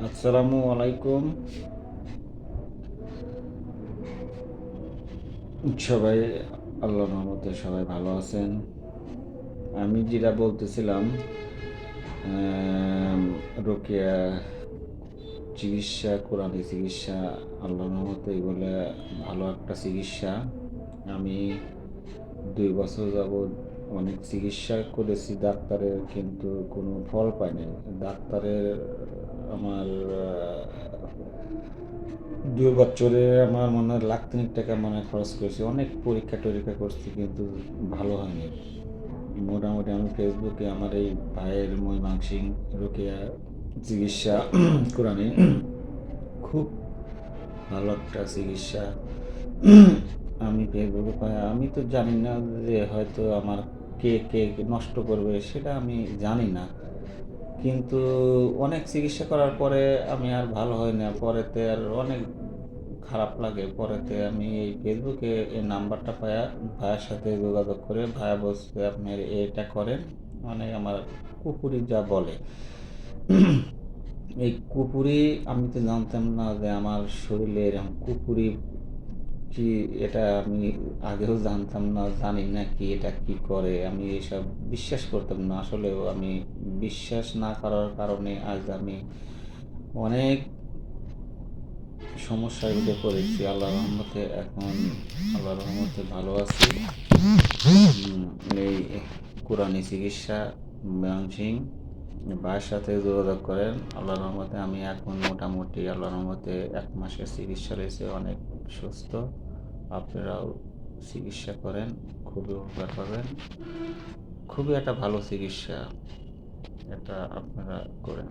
আসসালামু আলাইকুম। সবাই আল্লাহর রহমতে সবাই ভালো আছেন। আমি যেটা বলতেছিলাম, আম রোকেয়া চিকিৎসা, কোরআনি চিকিৎসা আল্লাহর রহমতে এগুলা ভালো একটা চিকিৎসা। আমি ২ বছর যাবৎ অনেক চিকিৎসা করেছি ডাক্তারের, কিন্তু কোনো ফল পাই নাই। ডাক্তারের আমার ২ বছরে আমার মনে হয় লাখ-খানেক টাকা মনে হয় খরচ করেছি। অনেক পরীক্ষা-টরীক্ষা করছি, কিন্তু ভালো হয়নি। মোটামুটি আমি ফেসবুকে আমার এই ভাইয়ের মীমাংসিক রোকেয়া চিকিৎসা কোরআনে খুব ভালো একটা চিকিৎসা আমি ফেসবুকে পাই। আমি তো জানি না যে হয়তো আমার কে নষ্ট করবে, সেটা আমি জানি না। কিন্তু অনেক চিকিৎসা করার পরে আমি আর ভালো হয় না। পরেতে আর অনেক খারাপ লাগে। পরেতে আমি এই ফেসবুকে এই নাম্বারটা পাইয়া ভাইয়ার সাথে যোগাযোগ করে ভাইয়া বলছে, "আপনি এটা করেন।" মানে আমার কুপুরি যা বলে। এই কুপুরি আমি তো জানতাম না যে আমার শরীরে এরকম কুপুরি কি, এটা আমি আগেও জানতাম না, জানি না কি এটা কি করে। আমি এসব বিশ্বাস করতাম না। আসলেও আমি বিশ্বাস না করার কারণে আজ আমি অনেক সমস্যার ভিতরে পড়েছি। আল্লাহর রহমতে এখন আল্লাহর রহমতে ভালো আছি। এই কোরআনি চিকিৎসা ময়মনসিং ভাইয়ের সাথে যোগাযোগ করেন। আল্লাহর রহমতে আমি এখন মোটামুটি আল্লাহর রহমতে ১ মাসের চিকিৎসা রয়েছে, অনেক সুস্থ। আপনারাও চিকিৎসা করেন, খুবই উপকার পাবেন। খুবই একটা ভালো চিকিৎসা, এটা আপনারা করেন।